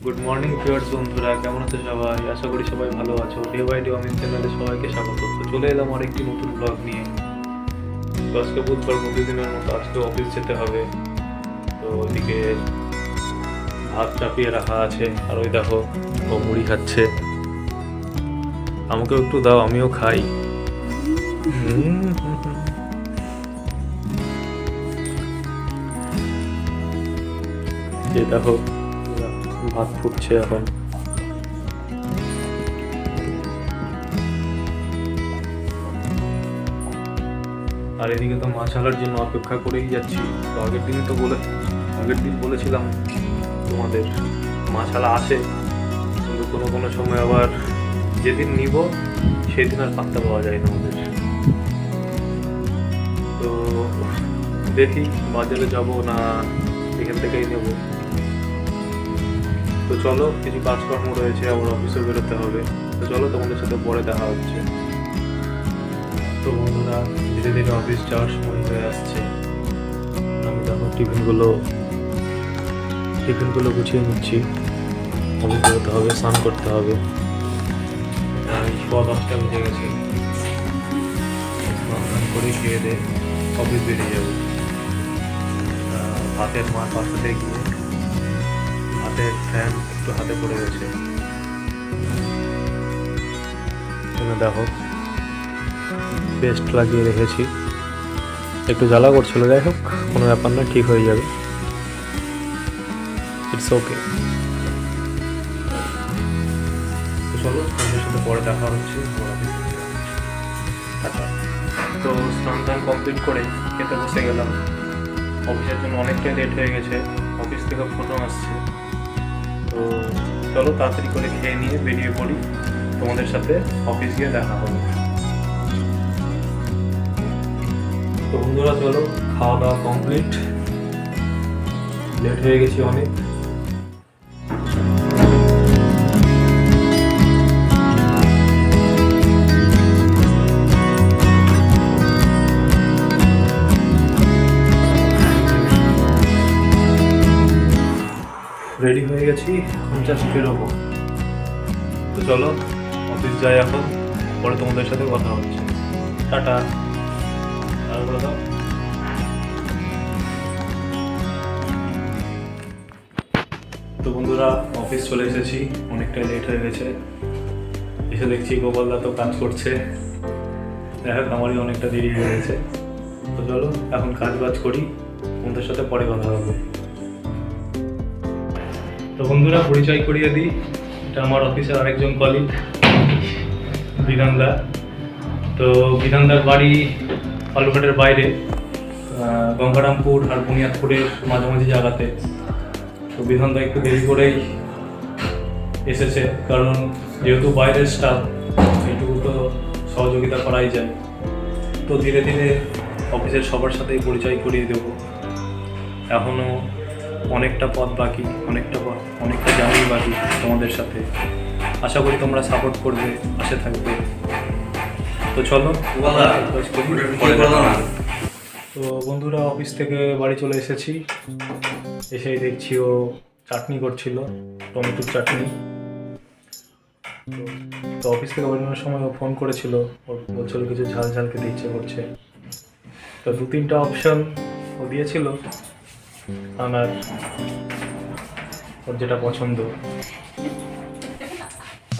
Good morning viewers বন্ধুরা, কেমন আছো সবাই? আশা করি সবাই ভালো আছো। ডে বাই ডে অমিত চ্যানেলে সবাইকে স্বাগত। তো চলে এলাম আরেকটি নতুন ব্লগ নিয়ে। তো আজকে বুধবার, প্রতিদিনের মতো আজকে অফিস যেতে হবে। তো ওইদিকে ভাত চাপিয়ে রাখা আছে, আর ওই দেখো ও মুড়ি খাচ্ছে। আমাকেও একটু দাও, আমিও খাই। যে দেখো ভাত ফুটছে এখন। আর এদিকে তো মাছ আনার জন্য অপেক্ষা করেই যাচ্ছি। তো আগের দিন বলেছিলাম তোমাদের মাছ আলা আসে, কিন্তু কোনো কোনো সময় আবার যেদিন নিব সেদিন আর পাত্তা পাওয়া যায় না আমাদের। তো দেখি বাজারে যাব না এখান থেকেই নেব। তো চলো, কিছু কাজকর্ম রয়েছে, আবার অফিসে বেরোতে হবে। তো চলো, তোমাদের সাথে পরে দেখা হচ্ছে। তো বন্ধুরা, ধীরে ধীরে অফিস যাওয়ার সময় হয়ে আসছে। আমি দেখো টিফিনগুলো গুছিয়ে নিচ্ছি। অফিস বেরোতে হবে, স্নান করতে হবে। এই 10টা বেজে গেছে। স্নান করে খেয়ে দিয়ে অফিস বেরিয়ে যাবো। ভাতের মাছ বসাতে গিয়ে হাতের ফ্যান একটু হাতে পড়ে গেছে। দেখো পেস্ট লাগিয়ে রেখেছি, একটু জ্বালা করছিল, যাই হোক কোনো ব্যাপার না, ঠিক হয়ে যাবে। It's okay. তো চলো, তোমাদের সাথে পরে দেখা হচ্ছে। আচ্ছা, তো স্নান টান কমপ্লিট করে খেতে বসে গেলাম। অফিসের জন্য অনেকটাই লেট হয়ে গেছে, অফিস থেকে ফোনও আসছে। তো চলো তাড়াতাড়ি করে খেয়ে নিয়ে বেরিয়ে পড়ি, তোমাদের সাথে অফিস গিয়ে দেখা হবে। তো বন্ধুরা চলো, খাওয়া দাওয়া কমপ্লিট, লেট হয়ে গেছি অনেক। রেডি হয়ে গেছি, এখন জাস্ট বেরোবো। তো চলো অফিস যাই এখন, পরে তোমাদের সাথে কথা হচ্ছে। টাটা। আর বলে দাও। তো বন্ধুরা, অফিস চলে এসেছি, অনেকটাই লেট হয়ে গেছে। এসে দেখছি গোপালদা তো কাজ করছে। দেখ আমারই অনেকটা দেরি হয়ে গেছে। তো চলো এখন কাজ বাজ করি, তোমাদের সাথে পরে কথা হবে। তো বন্ধুরা, পরিচয় করিয়ে দিই, এটা আমার অফিসের আরেকজন কলিগ, বিধানদা। তো বিধানদার বাড়ি বালুঘাটের বাইরে, গঙ্গারামপুর আর বুনিয়াদপুরের মাঝামাঝি জায়গাতে। তো বিধানদা একটু দেরি করেই এসেছে, কারণ যেহেতু বাইরের স্টাফ, এইটুকু তো সহযোগিতা করাই যায়। তো ধীরে ধীরে অফিসের সবার সাথেই পরিচয় করিয়ে দেব। এখনও অনেকটা পথ বাকি, অনেকটা জার্নি বাকি তোমাদের সাথে। আশা করি তোমরা সাপোর্ট করবে, পাশে থাকবে। তো চলো। তো বন্ধুরা, অফিস থেকে বাড়ি চলে এসেছি। এসেই দেখছি ও চাটনি করছিল, টমেটোর চাটনি। তো অফিস থেকে বেরোনোর সময় ও ফোন করেছিল, ও বলছিল কিছু ঝাল ঝাল খেতে ইচ্ছে করছে। তো 2-3টা অপশন ও দিয়েছিল আনার, ওর যেটা পছন্দ।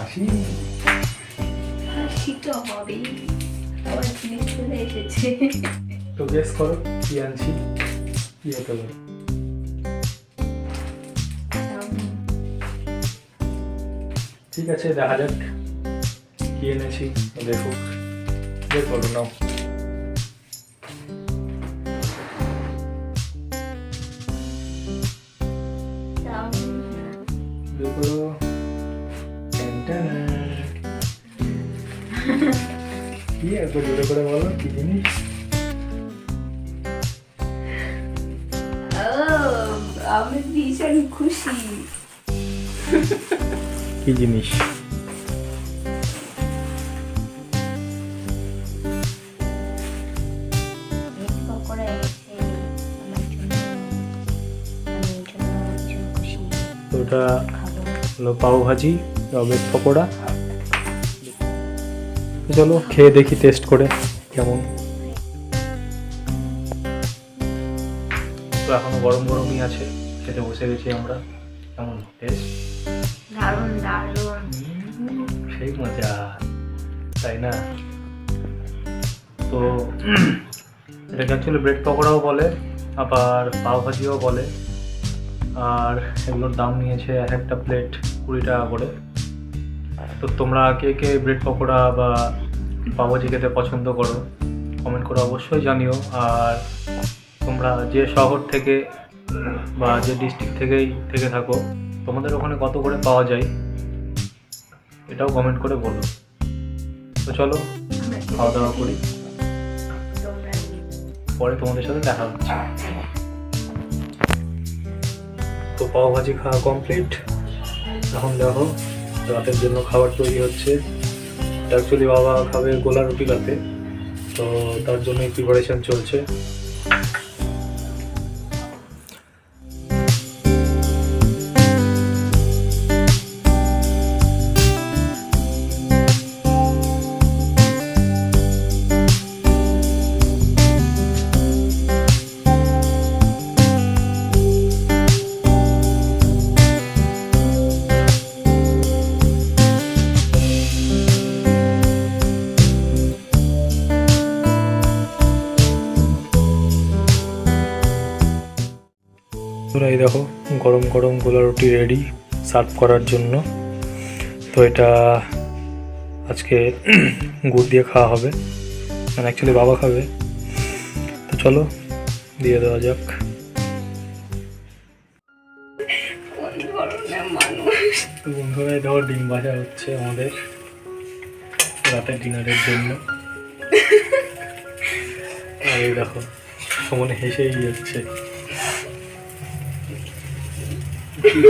আসি তো হবেই, আবার জিনিস চলে এসেছে। তো গেস করো কি আনছি, কি হতে পারে? ঠিক আছে, দেখা যাক কি এনেছি। দেখুক, বের করো, নাও। বের করো। কি এত জোরে করে বলো, কি জিনিস? আমি ভীষণ খুশি। কি জিনিস? পকোড়া এনেছে আমার জন্য, আমি এর জন্য ভীষণ খুশি। তো ওটা খাবো। হলো পাও ভাজি, ব্রেড পকোড়া। চলো খেয়ে দেখি টেস্ট করে কেমন। তো এখনো গরম গরমই আছে, খেতে বসে গেছি আমরা। কেমন টেস্ট? দারুণ দারুণ। সেই মজা, তাই না? তো এটাকে অ্যাকচুয়ালি ব্রেড পকোড়াও বলে, আবার পাও ভাজিও বলে। আর এগুলোর দাম নিয়েছে এক একটা প্লেট 20 টাকা করে। তো তোমরা কে কে ব্রেড পকোড়া বা পাও ভাজি খেতে পছন্দ করো কমেন্ট করে অবশ্যই জানিও। আর তোমরা যে শহর থেকে বা যে ডিস্ট্রিক্ট থেকে থাকো, তোমাদের ওখানে কত করে পাওয়া যায় এটাও কমেন্ট করে বলো। তো চলো খাওয়া দাওয়া করি, পরে তোমাদের সাথে দেখা হচ্ছে। তো পাও ভাজি খাওয়া কমপ্লিট। এখন দেখো রাতের জন্য খাবার তৈরি হচ্ছে। অ্যাকচুয়ালি বাবা খাবে গোলা রুটি রাতে, তো তার জন্যই প্রিপারেশন চলছে। এই দেখো গরম গরম গোলা রুটি রেডি সার্ভ করার জন্য। তো এটা আজকে গুড় দিয়ে খাওয়া হবে, মানে অ্যাকচুয়ালি বাবা খাবে। তো চলো দিয়ে দেওয়া যাক। তো বন্ধুরা এই দেখো ডিম ভাজা হচ্ছে আমাদের রাতের ডিনারের জন্য। আর এই দেখো সমানে হেসেই যাচ্ছে।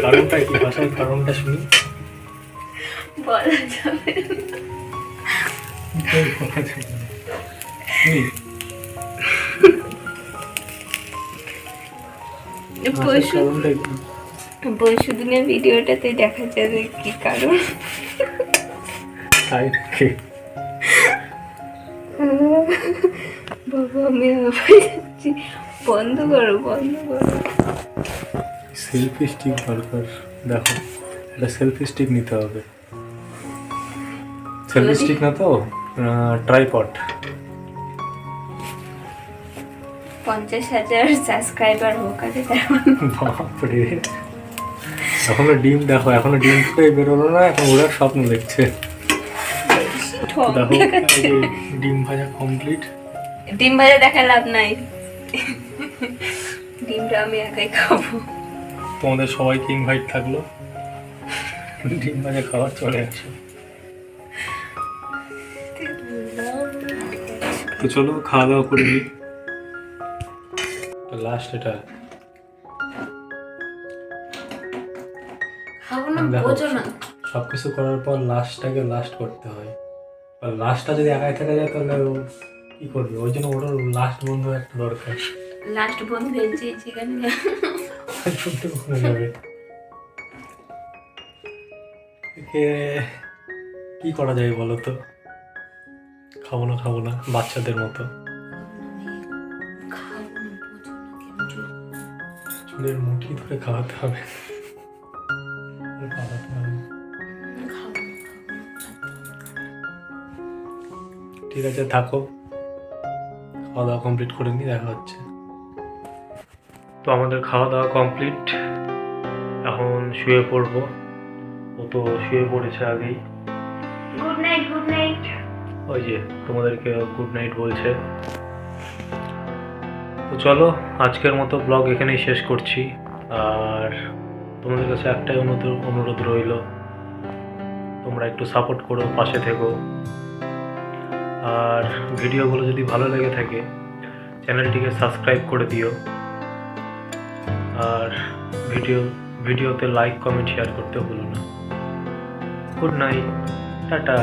কারণটা কি, ভাষার কারণটা শুনি। বলা যাবে পরশু দিনের ভিডিওটাতে দেখা যাবে কি কারণ। বাবা আমি যাচ্ছি, বন্ধ করো বন্ধ করো। সেলফি স্টিক দরকার, দেখো এটা সেলফি স্টিক নিতে হবে। সেলফি স্টিক না তো ট্রাইপড। 50,000 সাবস্ক্রাইবার হোক আগে বাপরে, এখনো ডিম দেখো, এখনো ডিম ফুটে বেরোলো না, এখন ওরা স্বপ্ন দেখছে। দেখো ডিম ভাজা কমপ্লিট। ডিম ভাজা দেখা লাভ নাই, ডিমটা আমি একাই খাবো। তোমাদের সবাইকে ইনভাইট থাকলো, ডিম ভাজা খাবার চলে আসে। তো চলো খাওয়া দাওয়া করে নিই। লাস্ট এটা সবকিছু করার পর লাস্টটাকে লাস্ট করতে হয়। আর লাস্টটা যদি একাই থাকা যায় তাহলে কি করবে, ওই জন্য ওটার লাস্ট বন্ধু একটা দরকার। লাস্ট বন্ধু যেখানে যাবে কি করা যায় বলো তো? খাবো না বাচ্চাদের মতো। চুলের মুঠি ধরে খাওয়াতে হবে। ঠিক আছে থাকো, খাওয়া দাওয়া কমপ্লিট করে নিয়ে দেখা হচ্ছে। তো আমাদের খাওয়া দাওয়া কমপ্লিট, এখন শুয়ে পড়বো। ও তো শুয়ে পড়েছে আগেই। Good night good night. ওই যে তোমাদেরকে গুড নাইট বলছে। তো চলো আজকের মতো ব্লগ এখানেই শেষ করছি। আর তোমাদের কাছে একটাই অনুরোধ রইল, তোমরা একটু সাপোর্ট করো, পাশে থেকো। আর ভিডিওগুলো যদি ভালো লেগে থাকে চ্যানেলটিকে সাবস্ক্রাইব করে দিও। আর ভিডিওতে লাইক কমেন্ট শেয়ার করতে ভুলো না। Good night, tata.